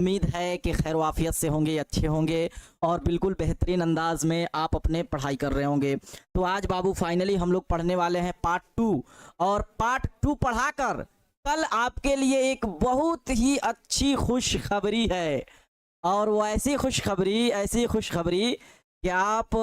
उम्मीद है कि खैर वाफियत से होंगे, अच्छे होंगे और बिल्कुल बेहतरीन अंदाज में आप अपने पढ़ाई कर रहे होंगे। तो आज बाबू फाइनली हम लोग पढ़ने वाले हैं पार्ट 2, और पार्ट 2 पढ़ाकर कल आपके लिए एक बहुत ही अच्छी खुशखबरी है। और वो ऐसी खुशखबरी कि आप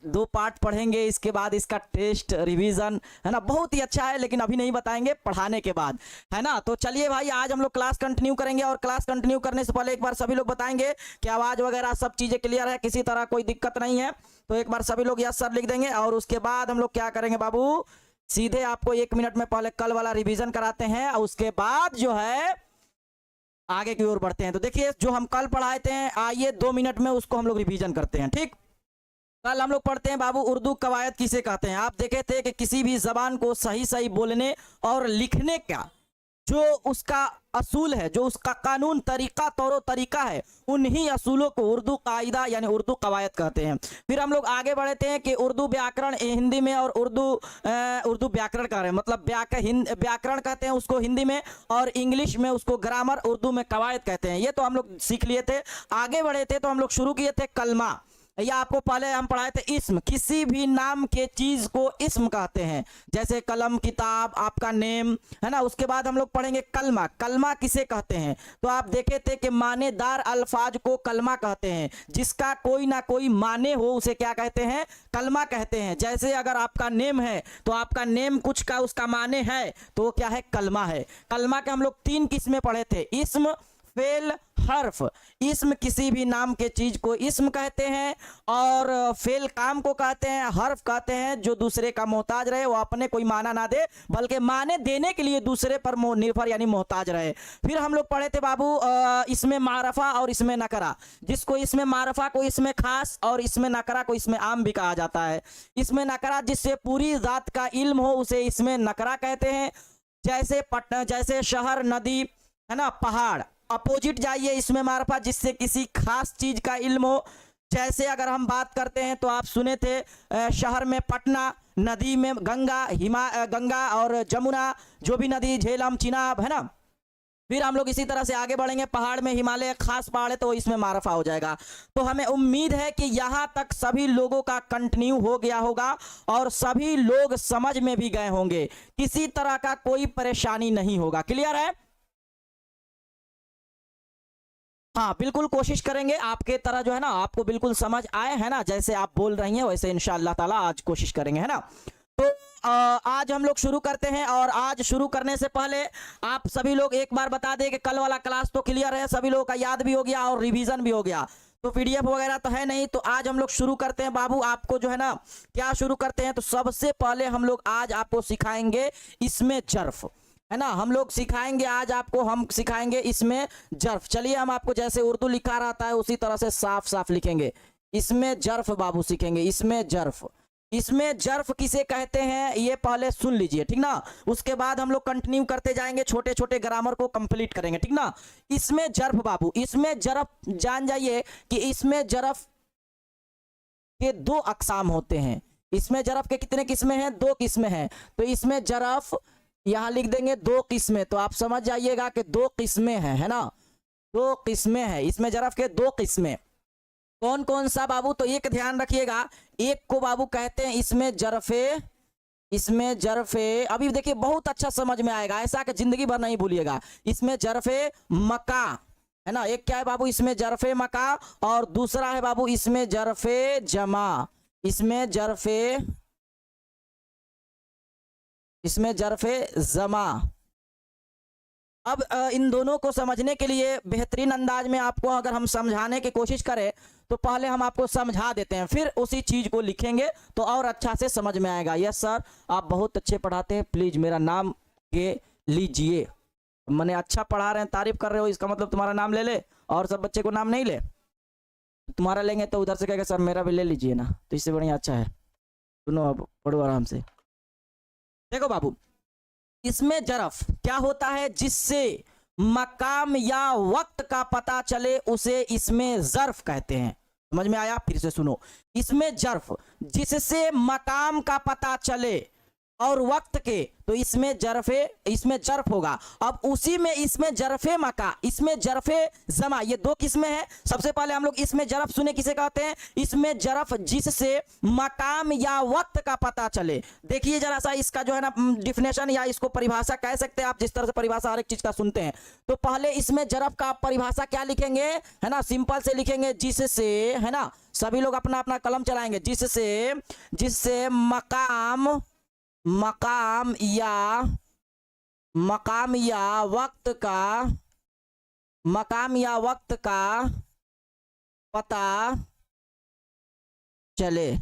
2 पार्ट पढ़ेंगे, इसके बाद इसका टेस्ट रिवीजन है ना, बहुत ही अच्छा है, लेकिन अभी नहीं बताएंगे, पढ़ाने के बाद, है ना। तो चलिए भाई, आज हम लोग क्लास कंटिन्यू करेंगे, और क्लास कंटिन्यू करने से पहले एक बार सभी लोग बताएंगे कि आवाज़ वगैरह सब चीज़ें क्लियर है, किसी तरह कोई दिक्कत नहीं है। तो एक बार सभी लोग यस सर लिख देंगे, और उसके बाद हम लोग क्या करेंगे बाबू, सीधे आपको 1 मिनट में पहले कल वाला रिविजन कराते हैं, और उसके बाद जो है आगे की ओर बढ़ते हैं। तो देखिए, जो हम कल पढ़ाए थे, आइए 2 मिनट में उसको हम लोग रिवीजन करते हैं। ठीक, कल हम लोग पढ़ते हैं बाबू उर्दू कवायद किसे कहते हैं। आप देखे थे कि किसी भी जबान को सही सही बोलने और लिखने का जो उसका असूल है, जो उसका कानून तरीका तौर तरीका है, उन्हीं असूलों को उर्दू कायदा यानी उर्दू कवायद कहते हैं। फिर हम लोग आगे बढ़ते हैं कि उर्दू व्याकरण हिंदी में, और उर्दू व्याकरण कह रहे हैं, मतलब व्याकरण कहते हैं उसको हिंदी में, और इंग्लिश में उसको ग्रामर, उर्दू में कवायद कहते हैं। ये तो हम लोग सीख लिए थे। आगे बढ़े थे तो हम लोग शुरू किए थे कलमा, या आपको पहले हम पढ़ाए थे इस्म। किसी भी नाम के चीज को इस्म कहते हैं, जैसे कलम, किताब, आपका नेम, है ना। उसके बाद हम लोग पढ़ेंगे कलमा। कलमा किसे कहते हैं, तो आप देखे थे कि मानेदार अल्फाज को कलमा कहते हैं। जिसका कोई ना कोई माने हो उसे क्या कहते हैं, कलमा कहते हैं। जैसे अगर आपका नेम है तो आपका नेम कुछ का उसका माने है तो वो क्या है, कलमा है। कलमा के हम लोग 3 किस्में पढ़े थे, इस्म, फेल, हर्फ। इस्म किसी भी नाम के चीज को इस्म कहते हैं, और फेल काम को कहते हैं, हर्फ कहते हैं जो दूसरे का मोहताज रहे, वो अपने कोई माना ना दे बल्कि माने देने के लिए दूसरे पर निर्भर यानी मोहताज रहे। फिर हम लोग पढ़े थे बाबू इसमें मारफा और इसमें नकरा। जिसको इसमें मारफा को इसमें खास और इसमें नकरा को इसमें आम भी कहा जाता है। इसमें नकरा जिससे पूरी जात का इल्म हो उसे इसमें नकरा कहते हैं। जैसे पटना, जैसे शहर, नदी, है ना, पहाड़। अपोजिट जाइए, इसमें मारफा जिससे किसी खास चीज का इल्म हो। जैसे अगर हम बात करते हैं तो आप सुने थे शहर में पटना, नदी में गंगा, गंगा और जमुना, जो भी नदी, झेलम, चिनाब, है ना। फिर हम लोग इसी तरह से आगे बढ़ेंगे, पहाड़ में हिमालय खास पहाड़ है तो इसमें मारफा हो जाएगा। तो हमें उम्मीद है कि यहाँ तक सभी लोगों का कंटिन्यू हो गया होगा और सभी लोग समझ में भी गए होंगे, किसी तरह का कोई परेशानी नहीं होगा। क्लियर है? हाँ, बिल्कुल कोशिश करेंगे आपके तरह जो है ना, आपको बिल्कुल समझ आए, है ना। जैसे आप बोल रही हैं वैसे इंशाअल्लाह ताला आज कोशिश करेंगे, है ना। तो आज हम लोग शुरू करते हैं, और आज शुरू करने से पहले आप सभी लोग एक बार बता दें कि कल वाला क्लास तो क्लियर है, सभी लोगों का याद भी हो गया और रिवीजन भी हो गया। तो पीडीएफ वगैरह तो है नहीं, तो आज हम लोग शुरू करते हैं बाबू। आपको जो है ना, क्या शुरू करते हैं, तो सबसे पहले हम लोग आज आपको सिखाएंगे इसमें जर्फ, है ना। हम लोग सिखाएंगे आज आपको, हम सिखाएंगे इसमें जर्फ। चलिए, हम आपको जैसे उर्दू लिखा रहता है उसी तरह से साफ साफ लिखेंगे। इसमें जर्फ बाबू सीखेंगे, इसमें जर्फ। इसमें जर्फ किसे कहते हैं ये पहले सुन लीजिए, ठीक ना। उसके बाद हम लोग कंटिन्यू करते जाएंगे, छोटे छोटे ग्रामर को कंप्लीट करेंगे, ठीक ना। इसमें जर्फ बाबू, इसमें जर्फ जान जाइए कि इसमें जर्फ के 2 अकसाम होते हैं। इसमें जर्फ के कितने किस्में हैं, 2 किस्में हैं। तो इसमें जर्फ यहां लिख देंगे 2 किस्में, तो आप समझ जाइएगा कि 2 किस्में हैं, है ना। 2 किस्में हैं इसमें जरफ के, 2 किस्में। कौन कौन सा बाबू, तो एक ध्यान रखिएगा, एक को बाबू कहते हैं इसमें जरफे, अभी देखिए बहुत अच्छा समझ में आएगा, ऐसा कि जिंदगी भर नहीं भूलिएगा। इसमें जरफे मका, है ना। एक क्या है बाबू, इसमें जरफे मका, और दूसरा है बाबू इसमें जरफे जमा। इसमें जरफे जमा। अब इन दोनों को समझने के लिए बेहतरीन अंदाज में आपको अगर हम समझाने की कोशिश करें तो पहले हम आपको समझा देते हैं, फिर उसी चीज को लिखेंगे तो और अच्छा से समझ में आएगा। यस सर, आप बहुत अच्छे पढ़ाते हैं, प्लीज मेरा नाम के लीजिए। मैंने अच्छा पढ़ा रहे हैं, तारीफ कर रहे हो, इसका मतलब तुम्हारा नाम ले ले, और सब बच्चे को नाम नहीं ले। तुम्हारा लेंगे तो उधर से कहेगा सर मेरा भी ले लीजिए ना, तो इससे बढ़िया अच्छा है। सुनो, अब पढ़ो आराम से। देखो बाबू, इसमें जरफ क्या होता है, जिससे मकाम या वक्त का पता चले उसे इसमें जर्फ कहते हैं। समझ में आया? फिर से सुनो, इसमें जर्फ जिससे मकाम का पता चले और वक्त के, तो इसमें जरफे, इसमें जरफ होगा। अब उसी में इसमें जरफे मका, इसमें जरफे जमा, ये दो किस्में हैं। सबसे पहले हम लोग इसमें जरफ सुने किसे कहते हैं? इसमें जरफ जिससे मकाम या वक्त का पता चले। देखिए जरा सा इसका जो है ना डिफिनेशन या इसको परिभाषा कह सकते हैं आप, जिस तरह से परिभाषा हर एक चीज का सुनते हैं। तो पहले इसमें जरफ का परिभाषा क्या लिखेंगे, है ना, सिंपल से लिखेंगे जिससे, है ना, सभी लोग अपना अपना कलम चलाएंगे, जिससे मकाम या वक्त का पता चले,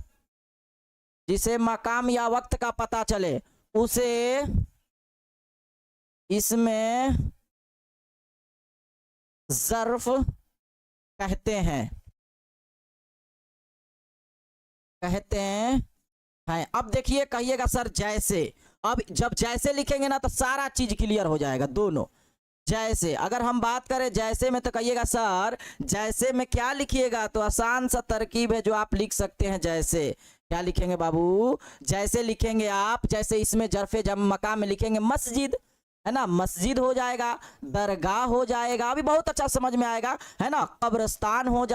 जिसे मकाम या वक्त का पता चले उसे इसमें ज़र्फ कहते हैं। अब देखिए, कहिएगा सर जैसे। अब जब जैसे लिखेंगे ना तो सारा चीज क्लियर हो जाएगा, दोनों। जैसे अगर हम बात करें जैसे में, तो कहिएगा सर जैसे में क्या लिखिएगा, तो आसान सा तरकीब है जो आप लिख सकते हैं। जैसे क्या लिखेंगे बाबू? जैसे लिखेंगे आप, जैसे इसमें जरफे जब मकाम में लिखेंगे मस्जिद, है ना, मस्जिद हो जाएगा, दरगाह हो जाएगा, अभी बहुत अच्छा समझ में आएगा, है ना, कब्रिस्तान हो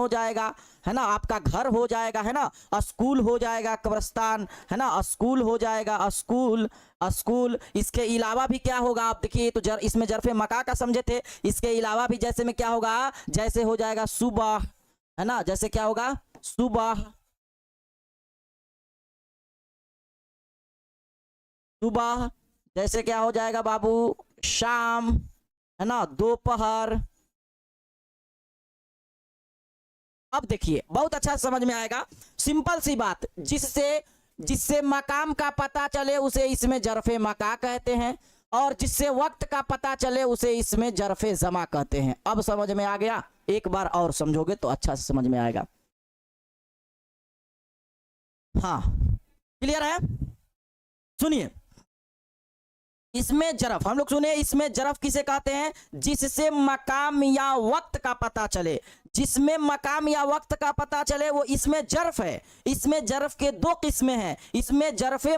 जाएगा, है ना, आपका घर हो जाएगा, है ना, स्कूल हो जाएगा, कब्रिस्तान, है ना, स्कूल हो जाएगा, स्कूल। इसके अलावा भी क्या होगा आप देखिए, तो इसमें जरफे मका का समझे थे, इसके अलावा भी जैसे में क्या होगा, जैसे हो जाएगा सुबह, है ना, जैसे क्या होगा सुबह, जैसे क्या हो जाएगा बाबू शाम, है ना, दोपहर। अब देखिए बहुत अच्छा समझ में आएगा, सिंपल सी बात, जिससे मकाम का पता चले उसे इसमें जरफे मका कहते हैं, और जिससे वक्त का पता चले उसे इसमें जरफे जमा कहते हैं। अब समझ में आ गया? एक बार और समझोगे तो अच्छा से समझ में आएगा। हाँ क्लियर है? सुनिए, इसमें जरफ हम लोग सुने, इसमें जरफ किसे कहते हैं? जिससे मकाम या वक्त का पता चले, जिसमें मकाम या वक्त का पता चले वो इसमें जरफ है। इसमें जरफ के दो किस्में हैं, इसमें जरफे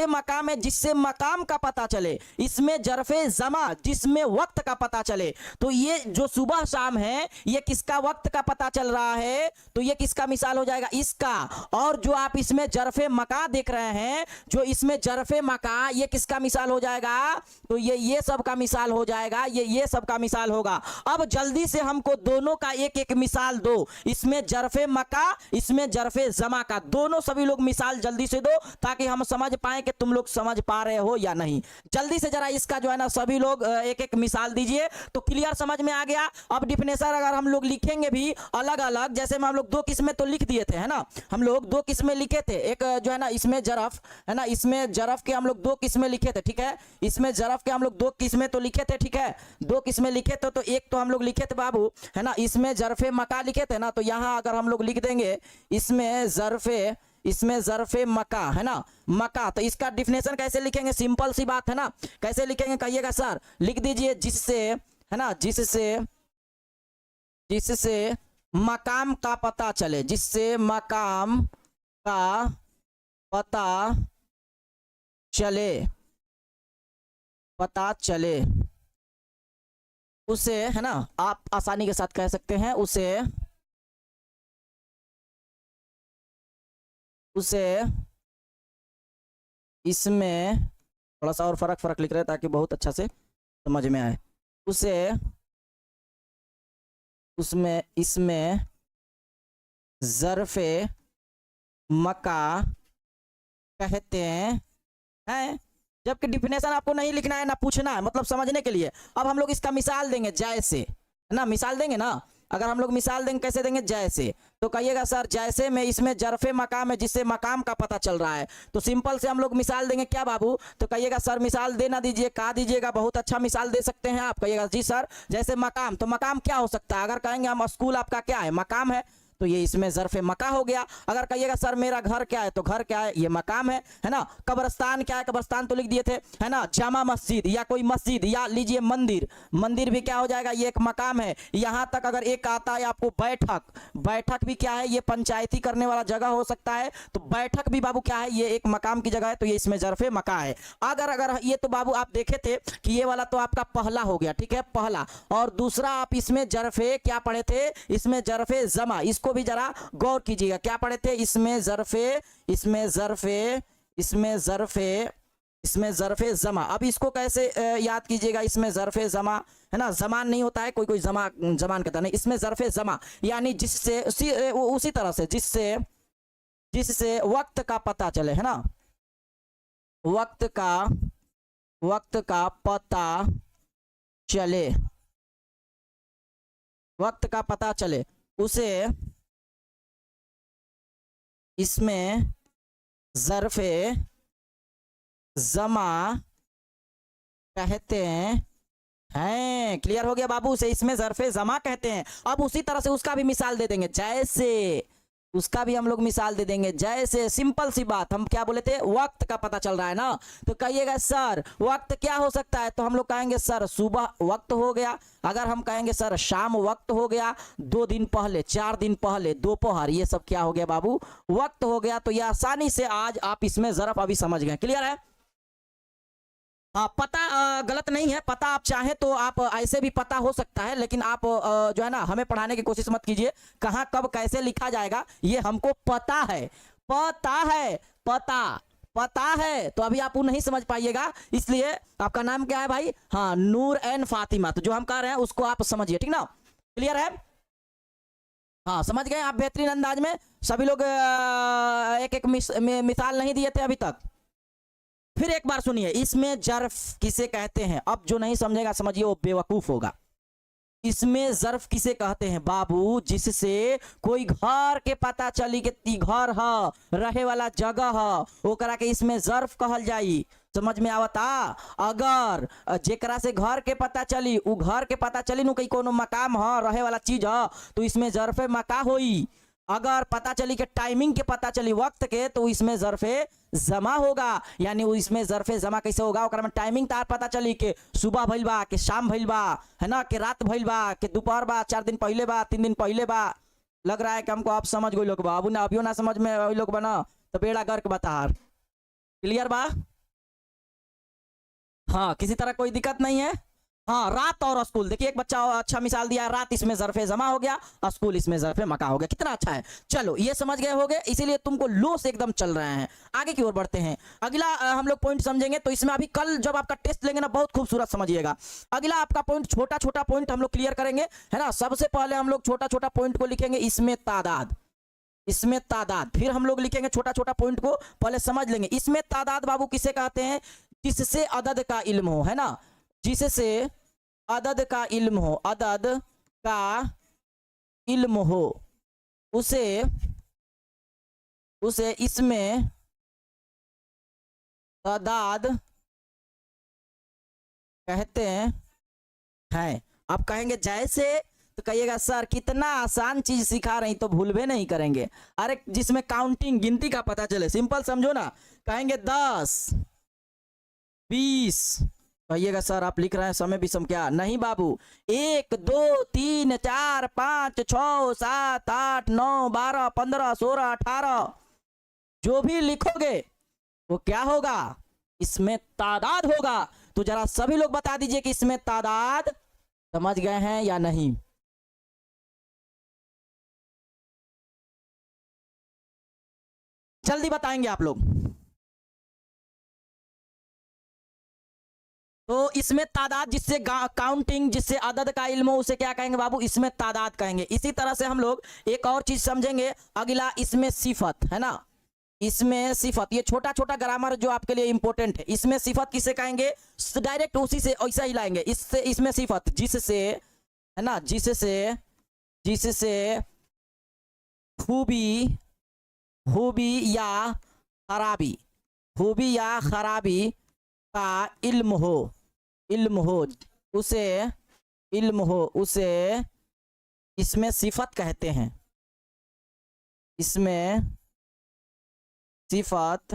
मका में जिससे मकाम का पता चले, इसमें जरफे जमा जिसमें वक्त का पता चले। तो ये जो सुबह शाम है ये किसका वक्त का पता चल रहा है, तो ये किसका मिसाल हो जाएगा? इसका। और जो आप इसमें जरफे मका देख रहे हैं, जो इसमें जरफे मका, ये किसका मिसाल हो जाएगा? तो ये सब का मिसाल हो जाएगा, ये सब का मिसाल होगा। अब जल्दी से हमको दोनों का एक एक मिसाल दो, इसमें जरफे मका, इसमें जरफे जमा का, दोनों सभी लोग मिसाल जल्दी से दो, ताकि हम समझ पाए कि तुम लोग समझ पा रहे हो या नहीं। जल्दी से जरा इसका जो है ना सभी लोग एक एक मिसाल दीजिए, तो क्लियर समझ में आ गया। अब डिफिनेशन अगर हम लोग लिखेंगे भी अलग अलग, जैसे में हम लोग दो किस्में तो लिख दिए थे, है ना, हम लोग दो किस्में लिखे थे, एक जो है ना इसमें जरफ, है ना, इसमें जरफ के हम लोग दो किस्में लिखे थे, ठीक है, इसमें जरफ के हम लोग दो किस्में तो लिखे थे, ठीक है, दो किस्में लिखे थे। तो एक तो हम लोग लिखे थे बाबू, है ना, इसमें जरफे मका लिखे थे ना, तो यहां अगर हम लोग लिख देंगे इसमें जरफे मका, है ना, मका, तो इसका डिफिनेशन कैसे लिखेंगे? सिंपल सी बात है ना, कैसे लिखेंगे कहिएगा सर? लिख दीजिए जिससे, है ना, जिससे मकाम का पता चले, जिससे मकाम का पता चले उसे, है ना, आप आसानी के साथ कह सकते हैं उसे इसमें थोड़ा सा और फर्क लिख रहे हैं ताकि बहुत अच्छा से समझ में आए। इसमें जरफे मका कहते हैं, जबकि डिफिनेशन आपको नहीं लिखना है ना पूछना है, मतलब समझने के लिए। अब हम लोग इसका मिसाल देंगे जैसे, है ना, मिसाल देंगे ना, अगर हम लोग मिसाल देंगे कैसे देंगे? जैसे, तो कहिएगा सर जैसे में इसमें जरफे मकाम है जिससे मकाम का पता चल रहा है, तो सिंपल से हम लोग मिसाल देंगे क्या बाबू? तो कहिएगा सर मिसाल देना दीजिए, कहा दीजिएगा, बहुत अच्छा मिसाल दे सकते हैं आप। कहिएगा जी सर जैसे मकाम, तो मकाम क्या हो सकता है? अगर कहेंगे हम स्कूल आपका क्या है? मकाम है। तो ये इसमें ज़र्फ़ मका हो गया। अगर कहिएगा सर मेरा घर क्या है, तो घर क्या है, ये मकाम है ना। कब्रस्तान क्या है, कब्रस्तान तो लिख दिए थे, है ना। जामा मस्जिद या कोई मस्जिद या लीजिए मंदिर, मंदिर भी क्या हो जाएगा, ये एक मकाम है। यहाँ तक अगर एक आता है आपको बैठक, बैठक भी क्या है, ये पंचायती करने वाला जगह हो सकता है, तो बैठक भी बाबू क्या है, ये एक मकाम की जगह है, तो ये इसमें ज़र्फ़े मका है। अगर ये तो बाबू आप देखे थे कि ये वाला तो आपका पहला हो गया, ठीक है, पहला। और दूसरा आप इसमें ज़र्फ़े क्या पढ़े थे, इसमें ज़र्फ़े जमा, इसको भी जरा गौर कीजिएगा, क्या पढ़े थे, इसमें ज़र्फ़े, इसमें ज़र्फ़े, इसमें ज़र्फ़े, इसमें ज़र्फ़े जमा। अब इसको कैसे याद कीजिएगा, इसमें ज़र्फ़े जमा, है ना, जमान नहीं होता है, कोई कोई जमान कहता नहीं, इसमें ज़र्फ़े जमा यानी जिससे उसी तरह से जिससे जिससे वक्त का पता चले, है ना, वक्त का पता चले, वक्त का पता चले, उसे इसमें ज़र्फ़े जमा कहते हैं। क्लियर हो गया बाबू, से इसमें ज़र्फ़े जमा कहते हैं। अब उसी तरह से उसका भी मिसाल दे देंगे, जैसे उसका भी हम लोग मिसाल दे देंगे, जैसे सिंपल सी बात, हम क्या बोले थे, वक्त का पता चल रहा है ना, तो कहिएगा सर वक्त क्या हो सकता है, तो हम लोग कहेंगे सर सुबह वक्त हो गया। अगर हम कहेंगे सर शाम वक्त हो गया, 2 दिन पहले, 4 दिन पहले, दोपहर, ये सब क्या हो गया बाबू, वक्त हो गया। तो ये आसानी से आज आप इसमें ज़र्फ़ अभी समझ गए। क्लियर है। हाँ, पता गलत नहीं है, पता आप चाहें तो आप ऐसे भी पता हो सकता है, लेकिन आप जो है ना हमें पढ़ाने की कोशिश मत कीजिए, कहाँ कब कैसे लिखा जाएगा ये हमको पता है, पता है, पता है, तो अभी आप वो नहीं समझ पाइएगा। इसलिए आपका नाम क्या है भाई, हाँ नूर एन फातिमा, तो जो हम कह रहे हैं उसको आप समझिए, ठीक ना। क्लियर है, हाँ समझ गए आप बेहतरीन अंदाज में। सभी लोग एक एक मिसाल नहीं दिए थे अभी तक। फिर एक बार सुनिए, इसमें ज़र्फ़ किसे कहते हैं, अब जो नहीं समझेगा समझिए वो बेवकूफ़ होगा। इसमें ज़र्फ़ किसे कहते हैं बाबू, जिससे कोई घर के पता चली कि घर है, रहे वाला जगह है, ओकरा के इसमें ज़र्फ़ कहल जाई। समझ में आवता। अगर जेकरा से घर के पता चली, उ घर के पता चली नु कहीं कोनो मकाम है, रहे वाला चीज है, तो इसमें ज़र्फ़े मका होई। अगर पता चली कि टाइमिंग के पता चली वक्त के, तो इसमें ज़र्फ़े जमा होगा। यानी इसमें ज़र्फ़े जमा कैसे होगा, ओकरा में टाइमिंग तार पता चली कि सुबह भइल बा, कि शाम भइल बा, है ना, कि रात भइल बा, कि दोपहर बा, 4 दिन पहले बा, 3 दिन पहले बा। लग रहा है कि हमको आप समझ गए लोग बा, अब ना अभियो ना समझ में वही लोग बना तो बेड़ा गर्क बता। क्लियर बा, हाँ किसी तरह कोई दिक्कत नहीं है। हाँ, रात और स्कूल, देखिए एक बच्चा अच्छा मिसाल दिया, रात इसमें ज़र्फ़े जमा हो गया, स्कूल इसमें ज़र्फ़े मका हो गया, कितना अच्छा है। चलो ये समझ गए होगे, इसीलिए तुमको लो से एकदम चल रहे हैं। आगे की ओर बढ़ते हैं, अगला हम लोग पॉइंट समझेंगे। तो इसमें अभी कल जब आपका टेस्ट लेंगे ना, बहुत खूबसूरत समझिएगा। अगला आपका पॉइंट, छोटा छोटा पॉइंट हम लोग क्लियर करेंगे, है ना। सबसे पहले हम लोग छोटा छोटा पॉइंट को लिखेंगे, इसमें तादाद, इसमें तादाद। फिर हम लोग लिखेंगे छोटा छोटा पॉइंट को, पहले समझ लेंगे इसमें तादाद बाबू किसे कहते हैं, जिससे अदद का इल्म हो, है ना, जिससे अदद का इल्म हो, अदद का इल्म हो, उसे इसमें तादाद कहते हैं। आप कहेंगे जैसे, तो कहिएगा सर कितना आसान चीज सिखा रही, तो भूलवे नहीं करेंगे। अरे जिसमें काउंटिंग, गिनती का पता चले, सिंपल समझो ना। कहेंगे 10, 20, कहिएगा सर आप लिख रहे हैं समय भी सम क्या, नहीं बाबू, 1, 2, 3, 4, 5, 6, 7, 8, 9, 12, 15, 16, 18, जो भी लिखोगे वो क्या होगा, इसमें तादाद होगा। तो जरा सभी लोग बता दीजिए कि इसमें तादाद समझ गए हैं या नहीं। जल्दी बताएंगे आप लोग। तो इसमें तादाद, जिससे काउंटिंग, जिससे अदद का इल्म हो, उसे क्या कहेंगे बाबू, इसमें तादाद कहेंगे। इसी तरह से हम लोग एक और चीज समझेंगे, अगला इसमें सिफत, है ना, इसमें सिफत, ये छोटा छोटा ग्रामर जो आपके लिए इंपॉर्टेंट है। इसमें सिफत किसे कहेंगे, डायरेक्ट उसी से ऐसा ही लाएंगे, इससे इसमें सिफत, जिससे, है ना, जिससे खूबी, खूबी या खराबी, खूबी या खराबी का इल्म हो, इल्म हो, उसे इल्म हो, उसे इसमें सिफत कहते हैं। इसमें सिफत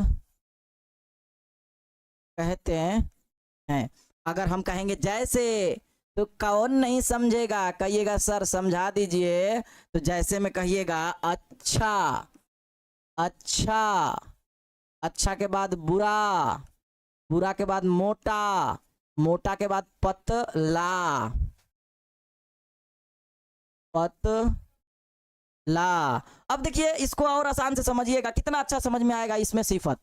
कहते हैं। अगर हम कहेंगे जैसे, तो कौन नहीं समझेगा, कहिएगा सर समझा दीजिए। तो जैसे में कहिएगा अच्छा, अच्छा, अच्छा के बाद बुरा, बुरा के बाद मोटा, मोटा के बाद पतला, पतला। अब देखिए इसको और आसान से समझिएगा, कितना अच्छा समझ में आएगा इसमें सिफत।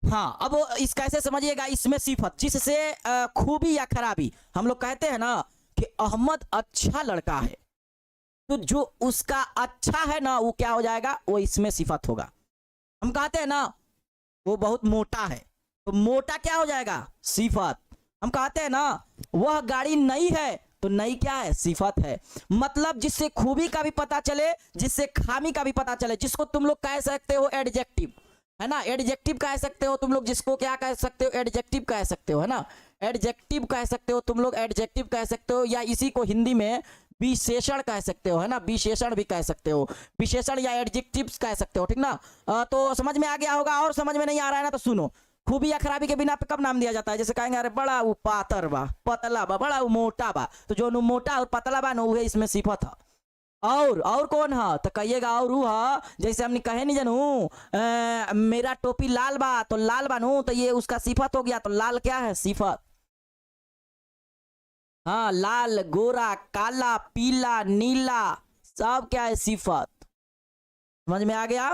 हाँ, अब इस कैसे समझिएगा, इसमें सिफत जिससे खूबी या खराबी, हम लोग कहते हैं ना कि अहमद अच्छा लड़का है, तो जो उसका अच्छा है ना वो क्या हो जाएगा, वो इसमें सिफत होगा। हम कहते हैं ना वो बहुत मोटा है, तो मोटा क्या हो जाएगा, सिफत। हम कहते हैं ना वह गाड़ी नई है, तो नई क्या है, सिफत है। मतलब जिससे खूबी का भी पता चले, जिससे खामी का भी पता चले, जिसको तुम लोग कह सकते हो एडजेक्टिव, है ना, एडजेक्टिव कह सकते हो तुम लोग, जिसको क्या कह सकते हो, एडजेक्टिव कह सकते हो, है ना, एडजेक्टिव कह सकते हो तुम लोग, एडजेक्टिव कह सकते हो, या इसी को हिंदी में विशेषण कह सकते हो, है ना, विशेषण भी कह सकते हो, विशेषण या एडजेक्टिव्स कह सकते हो, ठीक ना। तो समझ में आ गया होगा, और समझ में नहीं आ रहा है ना तो सुनो। खूबी या खराबी के बिना पे कब नाम दिया जाता है, जैसे कहेंगे अरे बड़ा वो पातर बा, पतला बा, बड़ा वो मोटा बा, तो जो मोटा और पतला बा ना वो इसमें सिफत है। और कौन है तो कहिएगा और वो है, जैसे हमने कहे नहीं जानू मेरा टोपी लाल बा, तो लाल बानू, तो ये उसका सिफत हो गया, तो लाल क्या है, सिफत। हाँ, लाल, गोरा, काला, पीला, नीला, सब क्या है, सिफत। समझ में आ गया।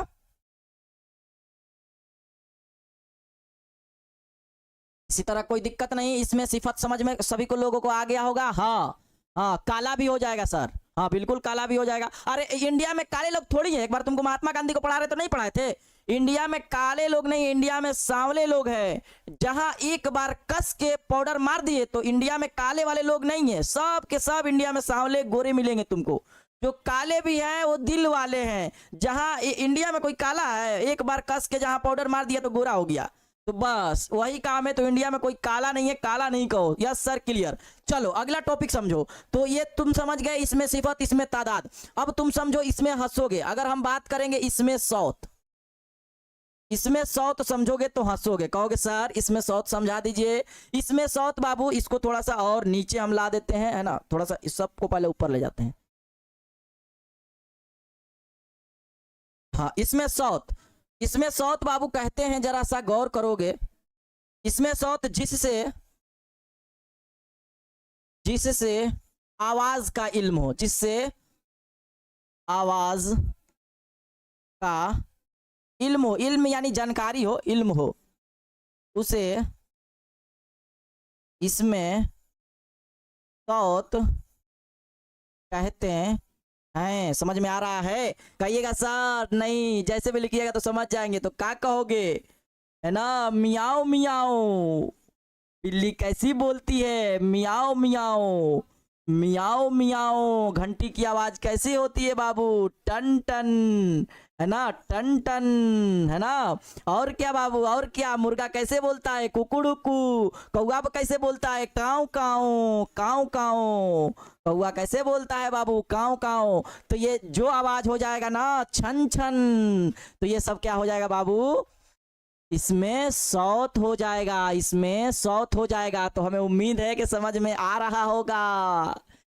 इसी तरह कोई दिक्कत नहीं, इसमें सिफत समझ में सभी को लोगों को आ गया होगा। हाँ हाँ, काला भी हो जाएगा सर, हाँ बिल्कुल काला भी हो जाएगा। अरे इंडिया में काले लोग थोड़ी है, एक बार तुमको महात्मा गांधी को पढ़ा रहे तो नहीं पढ़ाए थे, इंडिया में काले लोग नहीं, इंडिया में सांवले लोग हैं। जहां एक बार कस के पाउडर मार दिए तो इंडिया में काले वाले लोग नहीं है, सब के सब इंडिया में सांवले गोरे मिलेंगे तुमको। जो काले भी हैं वो दिल वाले हैं। जहां इंडिया में कोई काला है, एक बार कस के जहां पाउडर मार दिया तो गोरा हो गया, तो बस वही काम है। तो इंडिया में कोई काला नहीं है, काला नहीं कहो। Yes sir, clear. चलो अगला टॉपिक समझो। तो ये तुम समझ गए, इसमें सिफत, इसमें तादाद। अब तुम समझो इसमें हंसोगे, अगर हम बात करेंगे इसमें सौत, इसमें सौत समझोगे तो हंसोगे, कहोगे सर इसमें सौत समझा दीजिए। इसमें सौत बाबू, इसको थोड़ा सा और नीचे हम ला देते हैं, है ना, थोड़ा सा इस सबको पहले ऊपर ले जाते हैं। हाँ, इसमें सौत, इसमें सौत बाबू कहते हैं, जरा सा गौर करोगे, इसमें सौत जिससे, जिससे आवाज का इल्म हो, जिससे आवाज का इल्म हो, इल्म यानी जानकारी हो, इल्म हो, उसे इसमें सौत कहते हैं। समझ में आ रहा है, कहिएगा सर नहीं, जैसे भी लिखिएगा तो समझ जाएंगे, तो क्या कहोगे, है ना, मियाओ मियाओ, बिल्ली कैसी बोलती है, मियाओ मियाओ, मियाओ मियाओ। घंटी की आवाज कैसी होती है बाबू, टन टन, है ना, टन टन, है ना। और क्या बाबू, और क्या, मुर्गा कैसे बोलता है, कुकुड़ुकू। कौआ कैसे बोलता है, काऊ काऊ, काऊ काऊ। कौआ कैसे बोलता है बाबू, काऊ काऊ। तो ये जो आवाज हो जाएगा ना, छन छन, तो ये सब क्या हो जाएगा बाबू, इसमें सौत हो जाएगा, इसमें सौत हो जाएगा। तो हमें उम्मीद है कि समझ में आ रहा होगा,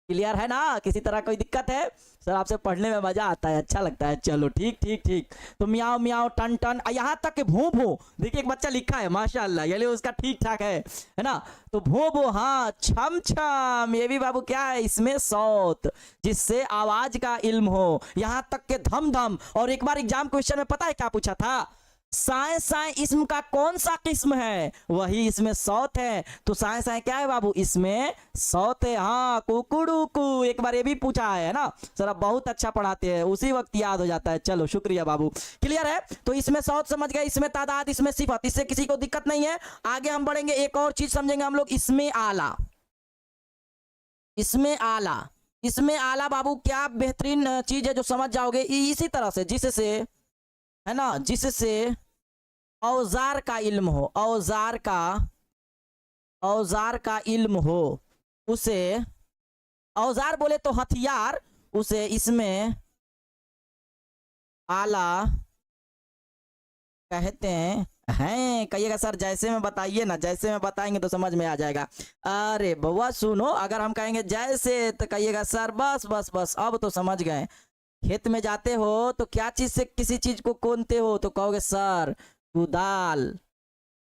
क्लियर है ना, किसी तरह कोई दिक्कत है सर, आपसे पढ़ने में मजा आता है, अच्छा लगता है। चलो ठीक ठीक ठीक। तो मियाओ मियाओ, टन टन, यहाँ तक कि भू भू, देखिए एक बच्चा लिखा है माशाल्लाह, ये उसका ठीक ठाक है ना। तो भू भू, हाँ, छम छम, ये भी बाबू क्या है, इसमें सौत, जिससे आवाज का इल्म हो। यहाँ तक के धम धम। और एक बार एग्जाम क्वेश्चन में पता है क्या पूछा था, साए साए इसम का कौन सा किस्म है, वही इसमें सौत है। तो साए साए क्या है बाबू, इसमें सौत है। हाँ, कुकुड़ुकू, एक बार ये भी पूछा है ना सर, आप बहुत अच्छा पढ़ाते हैं, उसी वक्त याद हो जाता है। चलो शुक्रिया बाबू, क्लियर है। तो इसमें सौत समझ गए, इसमें तादाद, इसमें सिफत, इससे किसी को दिक्कत नहीं है। आगे हम बढ़ेंगे, एक और चीज समझेंगे हम लोग, इसमें आला, इसमें आला, इसमें आला बाबू क्या बेहतरीन चीज है जो समझ जाओगे। इसी तरह से जिससे, है ना, जिससे औजार का इल्म हो, औजार का, औजार का इल्म हो, उसे औजार बोले तो हथियार, उसे इसमें आला कहते हैं। कहिएगा सर जैसे में बताइए ना, जैसे में बताएंगे तो समझ में आ जाएगा। अरे बउआ सुनो, अगर हम कहेंगे जैसे तो कहिएगा सर बस बस बस, अब तो समझ गए। खेत में जाते हो तो क्या चीज से किसी चीज को कोनते हो, तो कहोगे सर कुदाल।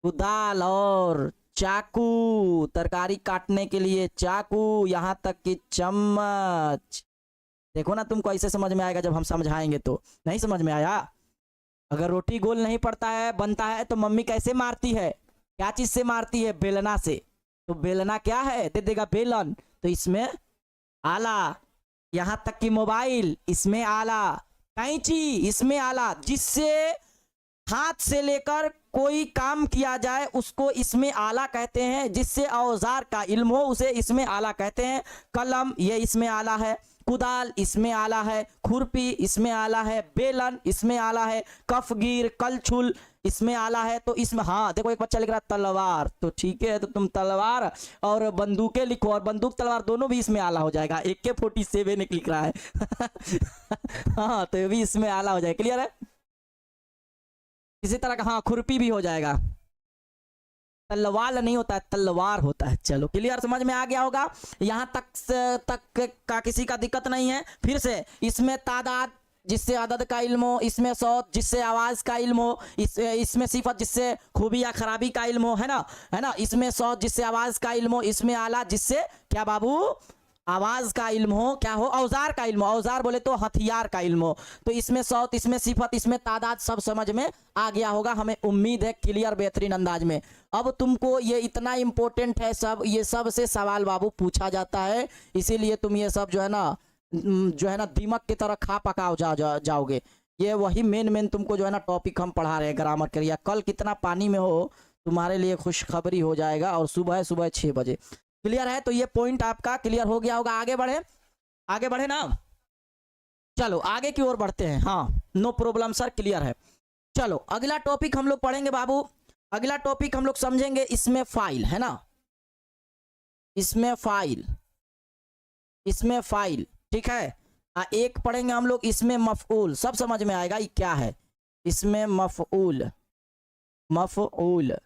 कुदाल और चाकू, तरकारी काटने के लिए चाकू, यहाँ तक कि चम्मच। देखो ना, तुमको ऐसे समझ में आएगा जब हम समझाएंगे। तो नहीं समझ में आया? अगर रोटी गोल नहीं पड़ता है बनता है तो मम्मी कैसे मारती है? क्या चीज से मारती है? बेलना से। तो बेलना क्या है? दे देगा बेलन। तो इसमें आला, यहाँ तक कि मोबाइल इसमें आला, कैंची इसमें आला, जिससे हाथ से लेकर कोई काम किया जाए उसको इसमें आला कहते हैं। जिससे औजार का इल्म हो उसे इसमें आला कहते हैं। कलम ये इसमें आला है, कुदाल इसमें आला है, खुरपी इसमें आला है, बेलन इसमें आला है, कफगीर कलछुल इसमें आला है। तो इसमें हाँ देखो, एक बच्चा लिख रहा है तलवार, तो ठीक है, तो तुम तलवार और बंदूकें लिखो, और बंदूक तलवार दोनों भी इसमें आला हो जाएगा। AK-47 एक लिख रहा है हाँ तो ये भी इसमें आला हो जाएगा। क्लियर है? इसी तरह का हाँ खुरपी भी हो जाएगा। तलवार नहीं होता है, तलवार होता है। चलो क्लियर, समझ में आ गया होगा। यहाँ तक का किसी का दिक्कत नहीं है। फिर से इसमें तादाद जिससे अदद का इल्म हो, इसमें सौत जिससे आवाज का इल्म हो, इसमें सिफत जिससे खूबी या खराबी का इल्म हो, है ना। इसमें सौत जिससे आवाज का इल्म हो, इसमें आला जिससे क्या बाबू आवाज का इल्म हो, क्या हो औजार का इल्म हो। औजार बोले तो हथियार का इल्म हो। तो इसमें सौत इसमें सिफत इसमें तादाद सब समझ में आ गया होगा, हमें उम्मीद है। क्लियर, बेहतरीन अंदाज में। अब तुमको ये इतना इंपॉर्टेंट है सब, ये सब से सवाल बाबू पूछा जाता है, इसीलिए तुम ये सब जो है ना दीमक की तरह खा पका जाओगे। ये वही मेन तुमको जो है ना टॉपिक हम पढ़ा रहे हैं ग्रामर के लिए। कल कितना पानी में हो तुम्हारे लिए खुशखबरी हो जाएगा, और सुबह 6 बजे। क्लियर है? तो ये पॉइंट आपका क्लियर हो गया होगा। आगे बढ़े, आगे बढ़े ना। चलो आगे की ओर बढ़ते हैं। हाँ नो प्रॉब्लम सर, क्लियर है। चलो अगला टॉपिक हम लोग पढ़ेंगे बाबू। अगला टॉपिक हम लोग समझेंगे इसमें फाइल, है ना। इसमें फाइल, इसमें फाइल, ठीक है। एक पढ़ेंगे हम लोग इसमें मफऊल। सब समझ में आएगा ये क्या है। इसमें मफऊल, मफऊल।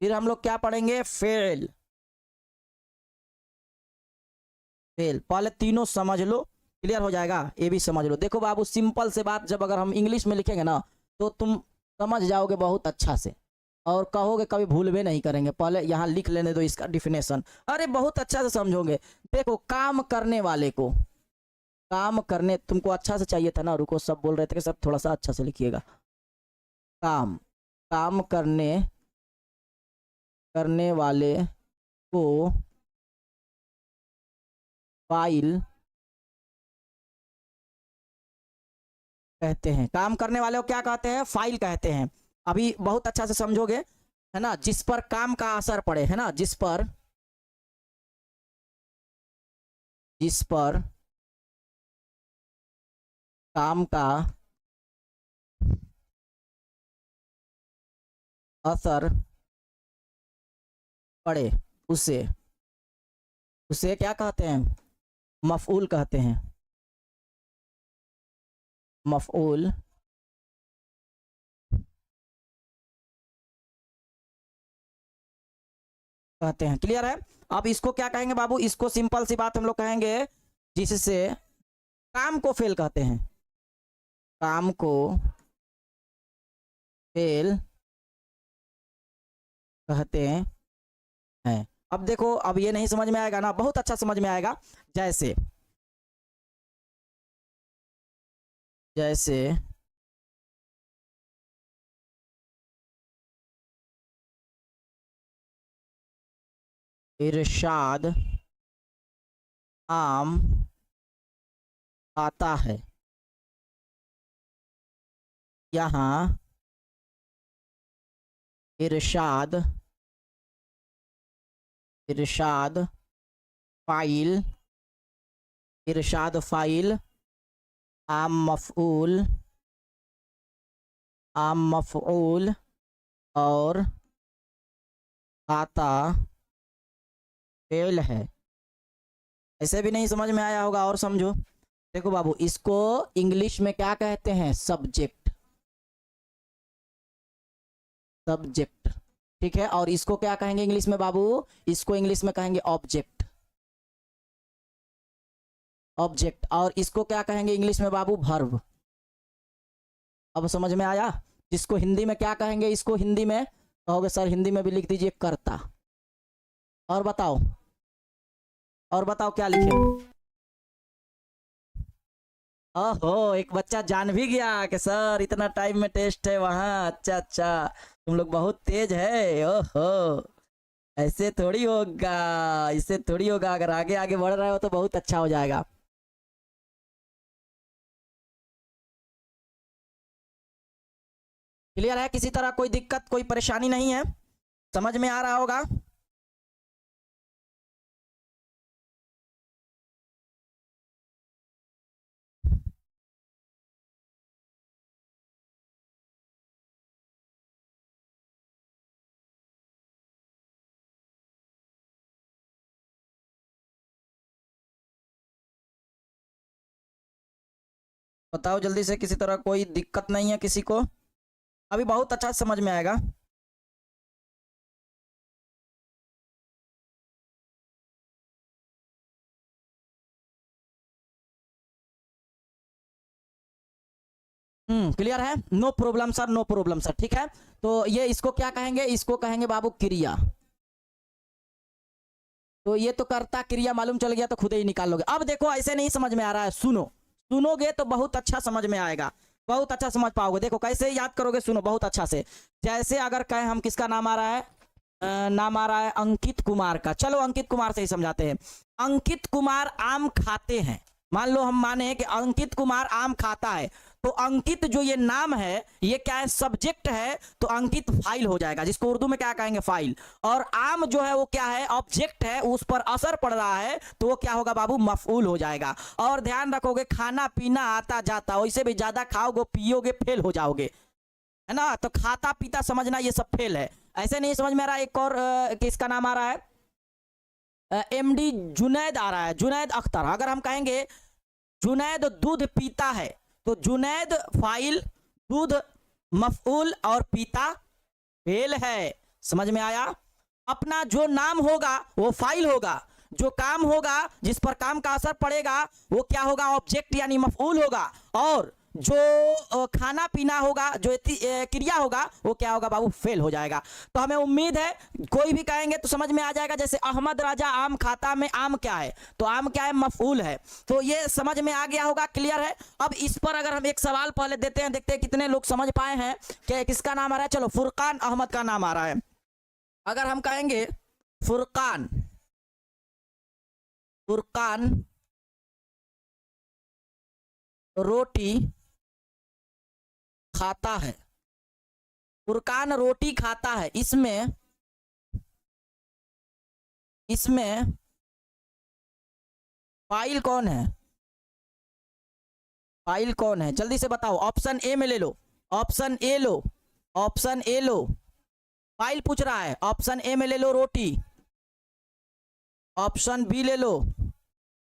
फिर हम लोग क्या पढ़ेंगे? Fail, fail. पहले तीनों समझ लो, क्लियर हो जाएगा। ये भी समझ लो। देखो बाबू, सिंपल से बात जब अगर हम इंग्लिश में लिखेंगे ना तो तुम समझ जाओगे बहुत अच्छा से, और कहोगे कभी भूल भी नहीं करेंगे। पहले यहाँ लिख लेने दो इसका डिफिनेशन, अरे बहुत अच्छा से समझोगे। देखो काम करने वाले को, काम करने, तुमको अच्छा से चाहिए था ना, रुको सब बोल रहे थे कि सब थोड़ा सा अच्छा से लिखिएगा। काम, काम करने वाले को फाइल कहते हैं। काम करने वाले को क्या कहते हैं? फाइल कहते हैं। अभी बहुत अच्छा से समझोगे, है ना। जिस पर काम का असर पड़े, है ना, जिस पर काम का असर पड़े उसे उसे क्या कहते हैं? मफऊल कहते हैं। मफऊल कहते हैं। क्लियर है? अब इसको क्या कहेंगे बाबू? इसको सिंपल सी बात हम लोग कहेंगे जिससे काम को फेल कहते हैं। काम को फेल कहते हैं। अब देखो, अब ये नहीं समझ में आएगा ना, बहुत अच्छा समझ में आएगा। जैसे जैसे इरशाद आम आता है, यहाँ इरशाद फाइल, इरशाद फाइल आम मफऊल और आता फेल है। ऐसे भी नहीं समझ में आया होगा और समझो। देखो बाबू, इसको इंग्लिश में क्या कहते हैं? सब्जेक्ट। सब्जेक्ट, ठीक है। और इसको क्या कहेंगे इंग्लिश में बाबू? इसको इंग्लिश में कहेंगे ऑब्जेक्ट। ऑब्जेक्ट। और इसको क्या कहेंगे इंग्लिश में बाबू? वर्ब। अब समझ में आया? इसको हिंदी में क्या कहेंगे? इसको हिंदी में कहोगे सर हिंदी में भी लिख दीजिए कर्ता। और बताओ, और बताओ क्या लिखे? ओहो, एक बच्चा जान भी गया कि सर इतना टाइम में टेस्ट है वहाँ। अच्छा अच्छा, तुम लोग बहुत तेज है। ओहो, ऐसे थोड़ी होगा, इससे थोड़ी होगा। अगर आगे आगे बढ़ रहे हो तो बहुत अच्छा हो जाएगा। क्लियर है? किसी तरह कोई दिक्कत, कोई परेशानी नहीं है? समझ में आ रहा होगा? बताओ जल्दी से, किसी तरह कोई दिक्कत नहीं है किसी को? अभी बहुत अच्छा समझ में आएगा। क्लियर है? No problem sir, no problem sir, ठीक है। तो ये इसको क्या कहेंगे? इसको कहेंगे बाबू क्रिया। तो ये तो कर्ता क्रिया मालूम चल गया, तो खुद ही निकाल लोगे। अब देखो, ऐसे नहीं समझ में आ रहा है, सुनो। सुनोगे तो बहुत अच्छा समझ में आएगा, बहुत अच्छा समझ पाओगे। देखो कैसे याद करोगे, सुनो बहुत अच्छा से। जैसे अगर कहें हम, किसका नाम आ रहा है? नाम आ रहा है अंकित कुमार का। चलो अंकित कुमार से ही समझाते हैं। अंकित कुमार आम खाते हैं। मान लो हम माने कि अंकित कुमार आम खाता है, तो अंकित जो ये नाम है, ये क्या है? सब्जेक्ट है। तो अंकित फाइल हो जाएगा, जिसको उर्दू में क्या कहेंगे? फाइल। और आम जो है वो क्या है? ऑब्जेक्ट है, उस पर असर पड़ रहा है, तो वो क्या होगा बाबू? मफऊल हो जाएगा। और ध्यान रखोगे, खाना पीना आता जाता, वैसे भी ज्यादा खाओगे पियोगे फेल हो जाओगे, है ना? तो खाता पीता समझना, ये सब फेल है। ऐसे नहीं समझ में आ रहा? एक और किसका नाम आ रहा है? एमडी जुनैद आ रहा है, जुनैद अख्तर। अगर हम कहेंगे जुनैद दूध पीता है, तो जुनैद फाइल, दूध मफऊल, और पीता फेल है। समझ में आया? अपना जो नाम होगा वो फाइल होगा, जो काम होगा, जिस पर काम का असर पड़ेगा, वो क्या होगा? ऑब्जेक्ट यानी मफऊल होगा। और जो खाना पीना होगा, जो क्रिया होगा, वो क्या होगा बाबू? फेल हो जाएगा। तो हमें उम्मीद है कोई भी कहेंगे तो समझ में आ जाएगा। जैसे अहमद राजा आम खाता, में आम क्या है? तो आम क्या है? मफऊल है। तो ये समझ में आ गया होगा, क्लियर है? अब इस पर अगर हम एक सवाल पहले देते हैं, देखते हैं कितने लोग समझ पाए हैं कि किसका नाम आ रहा है। चलो, फुरकान अहमद का नाम आ रहा है। अगर हम कहेंगे फुरकान, फुरकान रोटी खाता है, फुरकान रोटी खाता है, इसमें इसमें फाइल कौन है? फाइल कौन है? जल्दी से बताओ। ऑप्शन ए में ले लो, ऑप्शन ए लो, ऑप्शन ए लो। फाइल पूछ रहा है, ऑप्शन ए में ले लो रोटी, ऑप्शन बी ले लो,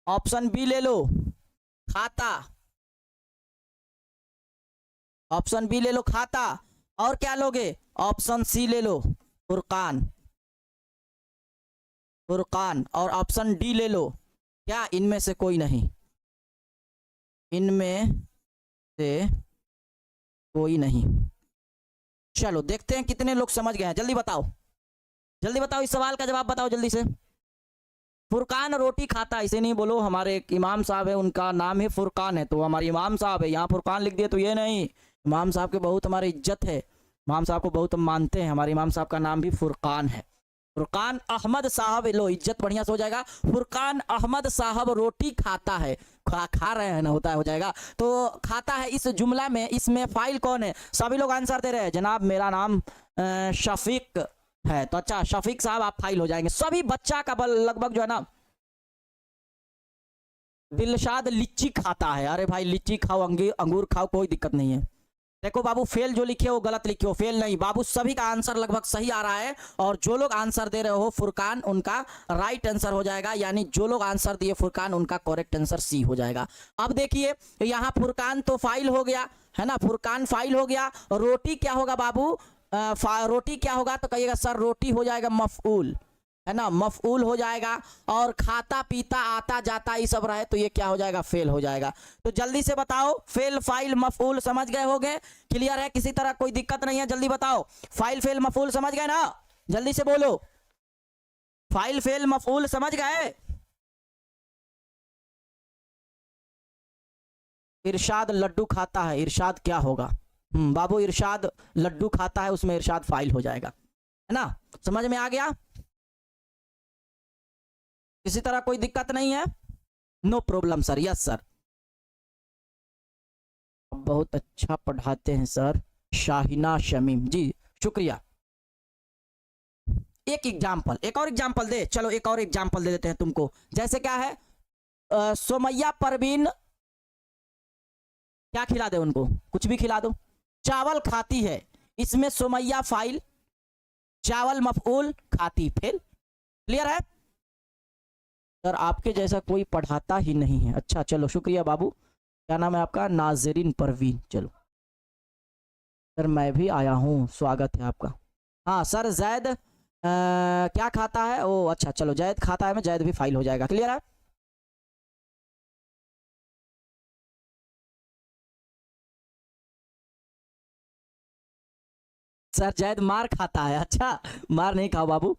ऑप्शन बी ले लो खाता, ऑप्शन बी ले लो खाता, और क्या लोगे? ऑप्शन सी ले लो फुरकान, फुरकान, और ऑप्शन डी ले लो। क्या इनमें से कोई नहीं? इनमें से कोई नहीं। चलो देखते हैं कितने लोग समझ गए हैं। जल्दी बताओ, जल्दी बताओ, इस सवाल का जवाब बताओ जल्दी से। फुरकान रोटी खाता, इसे नहीं बोलो। हमारे एक इमाम साहब है, उनका नाम ही फुरकान है, तो हमारे इमाम साहब है, यहाँ फुरकान लिख दिए तो ये नहीं। इमाम साहब के बहुत हमारी इज्जत है, इमाम साहब को बहुत हम मानते हैं। हमारे इमाम साहब का नाम भी फुरकान है। फुरकान अहमद साहब, लो इज्जत बढ़िया से हो जाएगा। फुरकान अहमद साहब रोटी खाता है, खा रहे हैं ना, होता है, हो जाएगा। तो खाता है इस जुमला में, इसमें फाइल कौन है? सभी लोग आंसर दे रहे हैं, जनाब मेरा नाम शफीक है। तो अच्छा शफीक साहब आप फाइल हो जाएंगे। सभी बच्चा का बल लगभग जो है ना। दिलशाद लीची खाता है। अरे भाई लीची खाओ, अंगूर खाओ, कोई दिक्कत नहीं है, देखो बाबू, फेल जो लिखे हो गलत लिखे हो, फेल नहीं बाबू, सभी का आंसर लगभग सही आ रहा है। और जो लोग आंसर दे रहे हो फुरकान, उनका राइट आंसर हो जाएगा, यानी जो लोग आंसर दिए फुरकान, उनका करेक्ट आंसर सी हो जाएगा। अब देखिए यहाँ फुरकान तो फाइल हो गया है ना, फुरकान फाइल हो गया। रोटी क्या होगा बाबू, रोटी क्या होगा तो कहिएगा सर रोटी हो जाएगा मफऊल, है ना, मफऊल हो जाएगा। और खाता पीता आता जाता ये सब रहे तो ये क्या हो जाएगा, फेल हो जाएगा। तो जल्दी से बताओ, फेल फाइल मफऊल समझ गए होगे, क्लियर है, किसी तरह कोई दिक्कत नहीं है, जल्दी बताओ। फाइल फेल मफऊल समझ गए ना, जल्दी से बोलो, फाइल फेल मफऊल समझ गए। इरशाद लड्डू खाता है, इरशाद क्या होगा, बाबू इरशाद लड्डू खाता है, उसमें इरशाद फाइल हो जाएगा, है ना, समझ में आ गया, किसी तरह कोई दिक्कत नहीं है, no problem sir, yes sir, बहुत अच्छा पढ़ाते हैं सर, शाहिना शमीम जी, शुक्रिया। एक एग्जाम्पल, एक और एग्जाम्पल दे, चलो एक और एग्जाम्पल दे देते हैं तुमको, जैसे क्या है, सुमैया परवीन, क्या खिला दे उनको, कुछ भी खिला दो, चावल खाती है, इसमें सुमैया फाइल, चावल मफऊल, खाती फेल, क्लियर है सर। आपके जैसा कोई पढ़ाता ही नहीं है, अच्छा चलो शुक्रिया बाबू, क्या नाम है आपका, नाजरीन परवीन, चलो सर मैं भी आया हूँ, स्वागत है आपका। हाँ सर जैद क्या खाता है, ओ अच्छा चलो जैद खाता है, मैं जैद भी फाइल हो जाएगा, क्लियर है। सर जैद मार खाता है, अच्छा मार नहीं खाओ बाबू,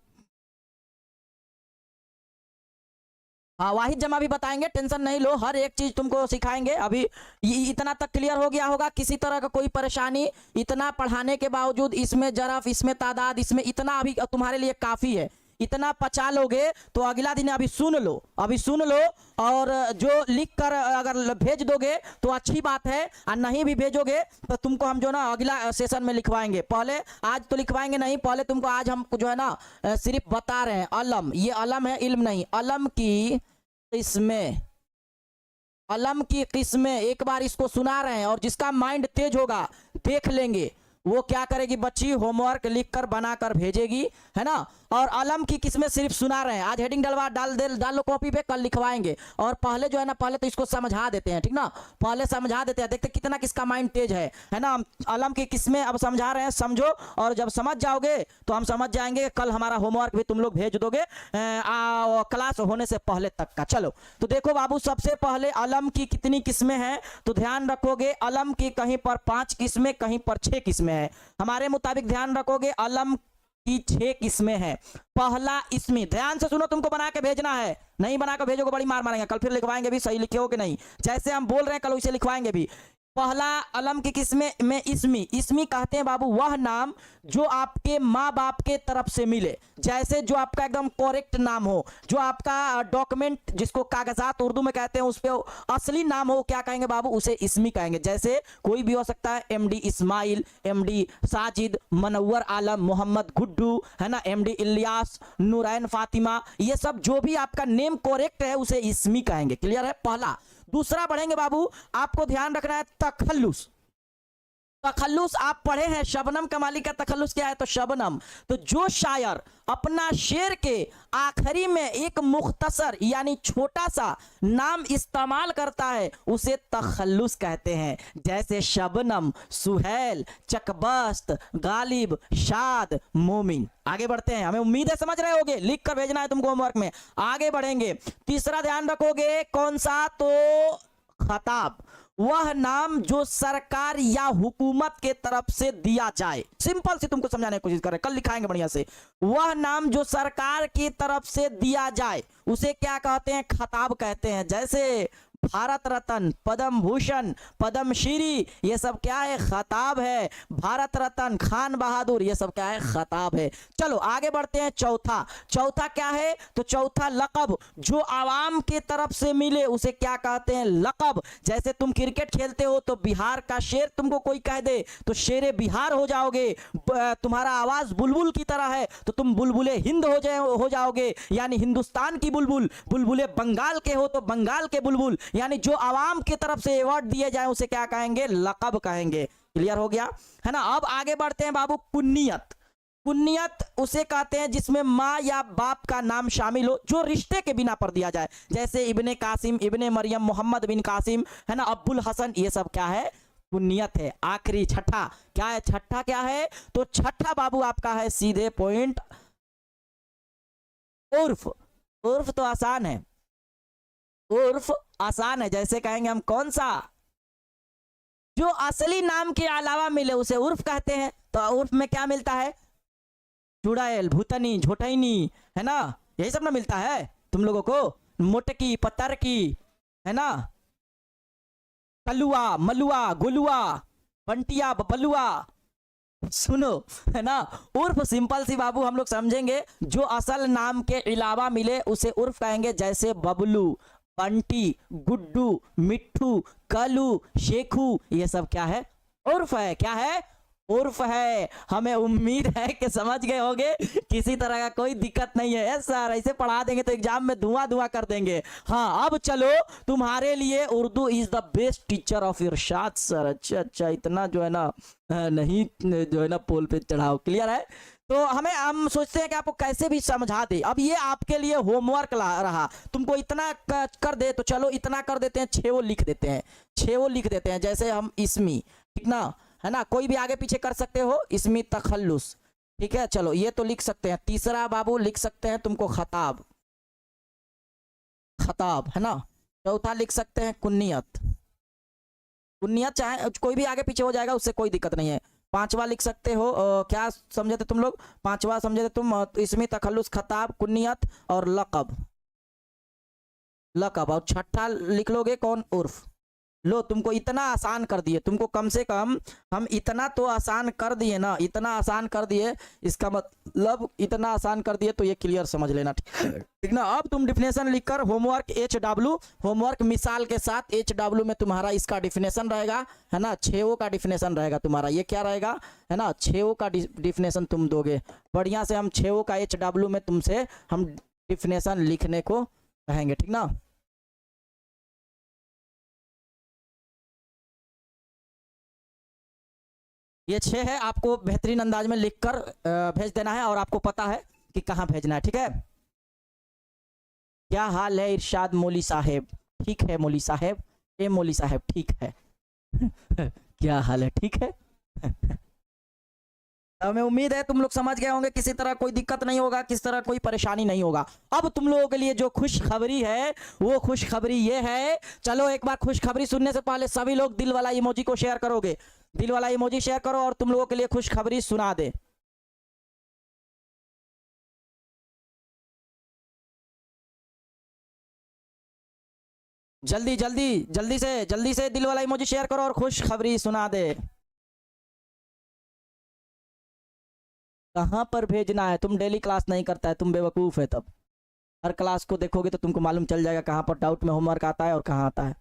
हाँ वाहिद जमा भी बताएंगे, टेंशन नहीं लो, हर एक चीज तुमको सिखाएंगे। अभी इतना तक क्लियर हो गया होगा, किसी तरह का कोई परेशानी, इतना पढ़ाने के बावजूद इसमें जरफ, इसमें तादाद, इसमें इतना अभी तुम्हारे लिए काफी है, इतना पचा लोगे तो अगला दिन अभी सुन लो, अभी सुन लो, और जो लिख कर अगर भेज दोगे तो अच्छी बात है, और नहीं भी भेजोगे तो तुमको हम जो ना अगला सेशन में लिखवाएंगे, पहले आज तो लिखवाएंगे नहीं, पहले तुमको आज हम जो है ना सिर्फ बता रहे हैं, अलम, ये अलम है, इल्म नहीं, अलम की किस्में, अलम की किस्में, एक बार इसको सुना रहे हैं, और जिसका माइंड तेज होगा देख लेंगे, वो क्या करेगी बच्ची, होमवर्क लिखकर बनाकर भेजेगी, है ना। और अलम की किस्में सिर्फ सुना रहे हैं, आज हेडिंग डलवा डाल लो कॉपी पे, कल लिखवाएंगे। और पहले जो है ना, पहले तो इसको समझा देते हैं, ठीक ना, पहले समझा देते हैं, देखते कितना किसका माइंड तेज है ना। अलम की किस्में अब समझा रहे हैं, समझो, और जब समझ जाओगे तो हम समझ जाएंगे, कल हमारा होमवर्क भी तुम लोग भेज दोगे क्लास होने से पहले तक का। चलो तो देखो बाबू, सबसे पहले अलम की कितनी किस्में हैं तो ध्यान रखोगे, अलम की कहीं पर 5 किस्में, कहीं पर 6 किस्में हैं, हमारे मुताबिक ध्यान रखोगे, अलम की 6 किस्में हैं। पहला इसमी, ध्यान से सुनो, तुमको बना के भेजना है, नहीं बना के भेजोगे बड़ी मार मारेंगे, कल फिर लिखवाएंगे भी, सही लिखे हो कि नहीं, जैसे हम बोल रहे हैं कल उसे लिखवाएंगे भी। पहला अलम की किस्में में इसमी, इसमी कहते हैं बाबू वह नाम जो आपके माँ बाप के तरफ से मिले, जैसे जो आपका एकदम करेक्ट नाम हो, जो आपका डॉक्यूमेंट जिसको कागजात उर्दू में कहते हैं उस पे असली नाम हो, क्या कहेंगे बाबू, उसे इसमी कहेंगे। जैसे कोई भी हो सकता है, एमडी इस्माइल, एमडी साजिद, मनव्वर आलम, मोहम्मद गुड्डू, है ना, एमडी इलियास, नूरैन फातिमा, ये सब जो भी आपका नेम करेक्ट है उसे इसमी कहेंगे, क्लियर है, पहला। दूसरा बढ़ेंगे बाबू, आपको ध्यान रखना है तखल्लुस, तखल्लुस आप पढ़े हैं, शबनम कमाली का तखल्लुस क्या है, तो शबनम, तो जो शायर अपना शेर के आखिरी में एक मुख्तसर यानी छोटा सा नाम इस्तेमाल करता है उसे तखल्लुस कहते हैं, जैसे शबनम, सुहेल, चकबस्त, गालिब, शाद, मोमिन। आगे बढ़ते हैं, हमें उम्मीद है समझ रहे होगे, लिख कर भेजना है तुमको होमवर्क में। आगे बढ़ेंगे, तीसरा ध्यान रखोगे कौन सा, तो खताब, वह नाम जो सरकार या हुकूमत के तरफ से दिया जाए, सिंपल से तुमको समझाने की कोशिश कर रहे हैं, कल लिखाएंगे बढ़िया से, वह नाम जो सरकार की तरफ से दिया जाए उसे क्या कहते हैं, खताब कहते हैं। जैसे भारत रत्न, पद्म भूषण, पद्म श्री, ये सब क्या है, खताब है। भारत रत्न, खान बहादुर, ये सब क्या है, खताब है। चलो आगे बढ़ते हैं, चौथा, चौथा क्या है, तो चौथा लक़ब, जो आवाम के तरफ से मिले उसे क्या कहते हैं, लक़ब। जैसे तुम क्रिकेट खेलते हो तो बिहार का शेर तुमको कोई कह दे तो शेरे बिहार हो जाओगे, तुम्हारा आवाज बुलबुल की तरह है तो तुम बुलबुले हिंद हो जाओगे, यानी हिंदुस्तान की बुलबुल। बुलबुले बंगाल के हो तो बंगाल के बुलबुल, यानी जो आवाम की तरफ से अवार्ड दिए जाए उसे क्या कहेंगे, लक़ब कहेंगे। क्लियर हो गया है ना। अब आगे बढ़ते हैं बाबू। कुन्नियत, कुन्नियत उसे कहते हैं जिसमें माँ या बाप का नाम शामिल हो, जो रिश्ते के बिना पर दिया जाए, जैसे इब्ने कासिम, इब्ने मरियम, मोहम्मद बिन कासिम, है ना, अब्बुल हसन, ये सब क्या है, कुन्नियत है। आखिरी छठा क्या है, छठा क्या है, तो छठा बाबू आपका है सीधे पॉइंट उर्फ। उर्फ तो आसान है, उर्फ आसान है, जैसे कहेंगे हम कौन सा, जो असली नाम के अलावा मिले उसे उर्फ कहते हैं। तो उर्फ में क्या मिलता है, चुड़ैल, भूतनी, झोटैनी, है ना, यही सब ना मिलता है तुम लोगों को, मोटकी, पत्तरकी, है ना, कलुआ, मलुआ, गुलुआ, बंटिया, बबलुआ, सुनो, है ना। उर्फ सिंपल सी बाबू हम लोग समझेंगे, जो असल नाम के अलावा मिले उसे उर्फ कहेंगे, जैसे बबलू, बंटी, गुड्डू, मिट्ठू, कलू, शेखू, ये सब क्या है, उर्फ है। क्या है, उर्फ है। हमें उम्मीद है कि समझ गए होंगे, किसी तरह का कोई दिक्कत नहीं है। सर ऐसे पढ़ा देंगे तो एग्जाम में धुआं धुआं कर देंगे। हाँ अब चलो, तुम्हारे लिए Urdu is the best teacher of Irshad sir. अच्छा अच्छा, इतना जो है ना नहीं जो है ना पोल पे चढ़ाओ। क्लियर है। तो हम सोचते हैं कि आपको कैसे भी समझा दे। अब ये आपके लिए होमवर्क रहा, तुमको इतना कर दे तो चलो इतना कर देते हैं, 6 वो लिख देते हैं, 6 वो लिख देते हैं। जैसे हम इसमी, ठीक ना, है ना, कोई भी आगे पीछे कर सकते हो, इसमी तखल्लुस, ठीक है, चलो ये तो लिख सकते हैं। तीसरा बाबू लिख सकते हैं तुमको खताब, खताब, है ना। चौथा लिख सकते हैं कुन्नियत, कुन्नियत चाहे कोई भी आगे पीछे हो जाएगा, उससे कोई दिक्कत नहीं है। पांचवा लिख सकते हो क्या समझे थे तुम लोग, पांचवा समझे थे तुम, इसमी तखल्लुस, खताब, कुन्नियत और लक़ब, लक़ब। और छठा लिख लोगे कौन, उर्फ। लो तुमको इतना आसान कर दिए, तुमको कम से कम हम इतना तो आसान कर दिए ना, इतना आसान कर दिए, इसका मतलब इतना आसान कर दिए तो ये क्लियर समझ लेना, ठीक ना। अब तुम डिफिनेशन लिखकर होमवर्क HW, होमवर्क मिसाल के साथ HW में तुम्हारा इसका डिफिनेशन रहेगा, है ना, 6 का डिफिनेशन रहेगा तुम्हारा। ये क्या रहेगा, है ना, 6 का डिफिनेशन तुम दोगे बढ़िया से। हम 6 का HW में तुमसे हम डिफिनेशन लिखने को कहेंगे, ठीक ना। ये 6 है, आपको बेहतरीन अंदाज में लिखकर भेज देना है, और आपको पता है कि कहाँ भेजना है, ठीक है। क्या हाल है इरशाद मौली साहेब, ठीक है मौली साहेब, ए मौली साहेब ठीक है क्या हाल है, ठीक है हमें उम्मीद है तुम लोग समझ गए होंगे, किसी तरह कोई दिक्कत नहीं होगा, किसी तरह कोई परेशानी नहीं होगा। अब तुम लोगों के लिए जो खुशखबरी है वो खुशखबरी ये है, चलो एक बार खुशखबरी सुनने से पहले सभी लोग दिल वाला इमोजी को शेयर करोगे, दिल वाला इमोजी शेयर करो और तुम लोगों के लिए खुशखबरी सुना दे। जल्दी जल्दी जल्दी से दिल वाला इमोजी शेयर करो और खुशखबरी सुना दे। कहाँ पर भेजना है, तुम डेली क्लास नहीं करता है, तुम बेवकूफ़ है। तब हर क्लास को देखोगे तो तुमको मालूम चल जाएगा कहाँ पर डाउट में होमवर्क आता है और कहाँ आता है।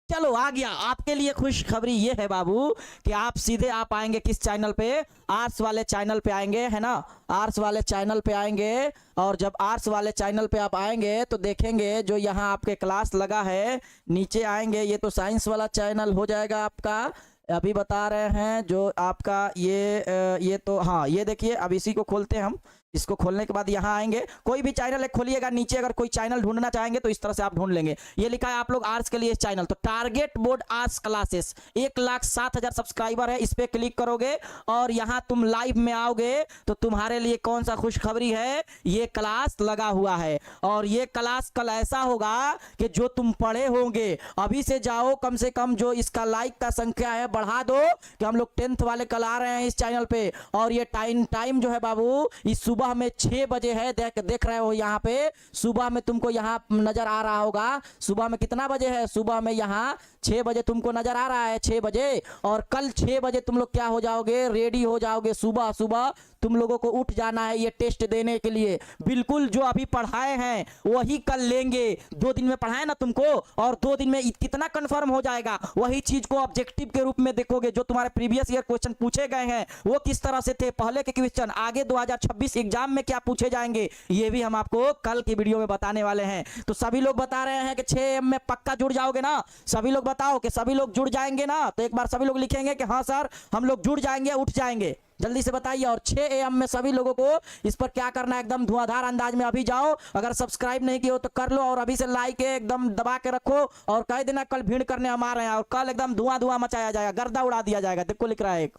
चलो आ गया आपके लिए खुशखबरी ये है बाबू कि आप सीधे आप आएंगे किस चैनल पे, आर्ट्स वाले चैनल पे आएंगे, है ना, आर्ट्स वाले चैनल पे आएंगे। और जब आर्ट्स वाले चैनल पे आप आएंगे तो देखेंगे जो यहाँ आपके क्लास लगा है, नीचे आएंगे, ये तो साइंस वाला चैनल हो जाएगा आपका, अभी बता रहे हैं जो आपका ये तो हाँ, ये देखिए अब इसी को खोलते हैं हम। इसको खोलने के बाद यहाँ आएंगे, कोई भी चैनल एक खोलिएगा, नीचे अगर कोई चैनल ढूंढना चाहेंगे तो इस तरह से आप ढूंढ लेंगे। ये लिखा है आप लोग आर्ट्स के लिए चैनल, तो target board arts classes, 1,07,000 subscriber है, इस पे क्लिक करोगे और यहाँ तुम लाइव में आओगे तो तुम्हारे लिए कौन सा खुशखबरी है, ये क्लास लगा हुआ है। और ये क्लास कल ऐसा होगा कि जो तुम पढ़े होंगे, अभी से जाओ, कम से कम जो इसका लाइक का संख्या है बढ़ा दो कि हम लोग 10th वाले कल आ रहे हैं इस चैनल पे। और ये टाइम जो है बाबू इस सुबह में 6 बजे है, देख रहे हो यहाँ पे, सुबह में तुमको यहाँ नजर आ रहा होगा, सुबह में कितना बजे है, सुबह में यहाँ 6 बजे तुमको नजर आ रहा है, 6 बजे। और कल 6 बजे तुम लोग क्या हो जाओगे, रेडी हो जाओगे, सुबह सुबह तुम लोगों को उठ जाना है ये टेस्ट देने के लिए। बिल्कुल जो अभी पढ़ाए हैं वही कल लेंगे। 2 दिन में पढ़ाए ना तुमको, और 2 दिन में कितना कंफर्म हो जाएगा, वही चीज को ऑब्जेक्टिव के रूप में देखोगे। जो तुम्हारे प्रीवियस ईयर क्वेश्चन पूछे गए हैं वो किस तरह से थे, पहले के क्वेश्चन, आगे 2026 एग्जाम में क्या पूछे जाएंगे, ये भी हम आपको कल की वीडियो में बताने वाले हैं। तो सभी लोग बता रहे हैं कि 6 AM में पक्का जुड़ जाओगे ना? सभी लोग बताओ कि सभी लोग जुड़ जाएंगे ना? तो एक बार सभी लोग लिखेंगे कि हाँ सर हम लोग जुड़ जाएंगे, उठ जाएंगे। जल्दी से बताइए। और 6 AM में सभी लोगों को इस पर क्या करना है, एकदम धुआंधार अंदाज में अभी जाओ। अगर सब्सक्राइब नहीं किए हो तो कर लो, और अभी से लाइक एकदम दबा के रखो, और कह देना कल भीड़ करने हम आ रहे हैं, और कल एकदम धुआं धुआं मचाया जाएगा, गर्दा उड़ा दिया जाएगा। देखो लिख रहा है एक।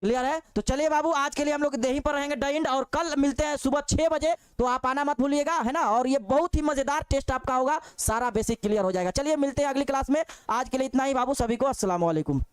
क्लियर है? तो चलिए बाबू, आज के लिए हम लोग यहीं पर रहेंगे डाइंड, और कल मिलते हैं सुबह 6 बजे। तो आप आना मत भूलिएगा, है ना? और ये बहुत ही मजेदार टेस्ट आपका होगा, सारा बेसिक क्लियर हो जाएगा। चलिए मिलते हैं अगली क्लास में। आज के लिए इतना ही बाबू, सभी को अस्सलाम वालेकुम।